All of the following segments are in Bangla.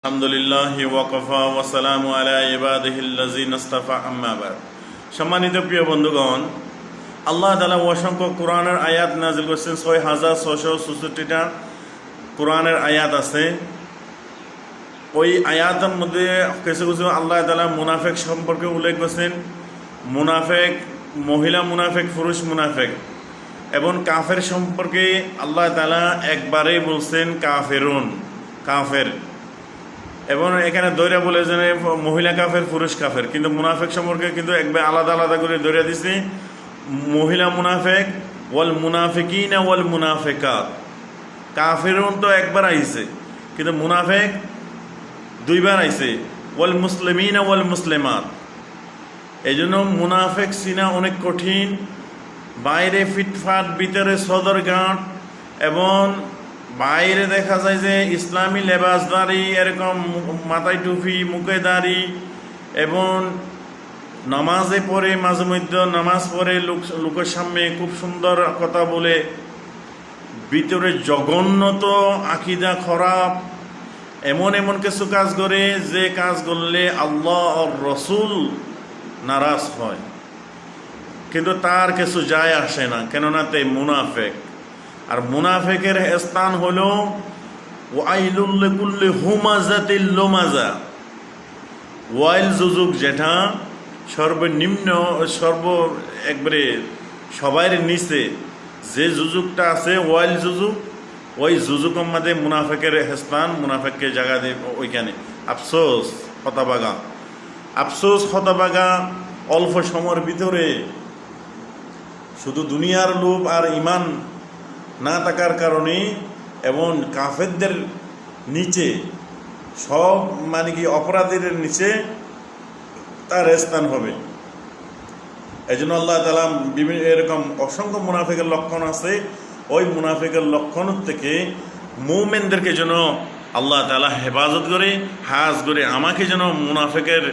আলহামদুলিল্লাহি ওয়াকাফা ওয়া সালামু আলা ইবাদিহিল্লাযিনা ইসতাফা আম্মা বাদ। সম্মানিত প্রিয় বন্ধুগণ, আল্লাহ তাআলা অসংখ্য কোরআনের আয়াত নাযিল করেছেন। 6664টা কোরআনের আয়াত আছে। ওই আয়াতের মধ্যে কিছু কিছু আল্লাহ তাআলা মুনাফিক সম্পর্কে উল্লেখ করেছেন। মুনাফিক মহিলা মুনাফিক, পুরুষ মুনাফিক এবং কাফের সম্পর্কে আল্লাহ তাআলা একবারেই বলছেন কাফেরুন, কাফের। এবং এখানে দৈরা বলে যে মহিলা কাফের, পুরুষ কাফের, কিন্তু মুনাফেক সম্পর্কে কিন্তু একবার আলাদা আলাদা করে দৈরা দিছি। মহিলা মুনাফেক ওয়াল মুনাফিকিনা ওয়াল মুনাফিকাত। কাফেরুন তো একবার আইছে, কিন্তু মুনাফেক দুইবার আইছে। ওয়াল মুসলিমিনা ওয়াল মুসলিমাত। এই জন্য মুনাফেক চিনা অনেক কঠিন। বাইরে ফিটফাট, ভিতরে সদরঘাট, এবং বাইরে দেখা যায় যে ইসলামী লেবাসদারি, এরকম মাথায় টুপি, মুখে দাড়ি, এবং নামাজে পড়ে, মাঝে মধ্যে নামাজ পড়ে লোকের সামনে খুব সুন্দর কথা বলে, ভিতরে জঘন্যত আকিদা খারাপ, এমন এমন কিছু কাজ করে যে কাজ করলে আল্লাহ আর রসুল নারাজ হয়, কিন্তু তার কিছু যায় আসে না, কেননা তে মুনাফেক। আর মুনাফেকের স্থান হলো ওয়াইলুল লিকুল্লি হুমাজাতিল লুমাজা। ওয়াইল যুযুক, যেটা সর্বনিম্ন, একবারে সবার নিচে যে যুযুকটা আছে, ওয়াইল যুযুক, ওই যুযুকের মধ্যে মুনাফেকের স্থান, মুনাফেককে জায়গা দিয়ে ওইখানে। আফসোস হতবাগা, আফসোস হতবাগা। অল্প সময়ের ভিতরে শুধু দুনিয়ার লোভ আর ইমান না থাকার কারণে, এবং কাফেরদের নিচে সব অপরাধীদের নিচে তার স্থান হবে। এই জন্য আল্লাহ তাআলা বিভিন্ন এরকম অসংখ্য মুনাফিকের লক্ষণ আছে। ওই মুনাফিকের লক্ষণ থেকে মুমিনদেরকে যেন আল্লাহ তাআলা হেফাজত করে, হাজ করে, আমাকে যেন মুনাফিকের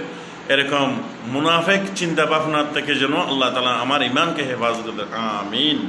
এরকম মুনাফিক চিন্তা ভাবনার থেকে যেন আল্লাহ তাআলা আমার ইমানকে হেফাজত করে। আমিন।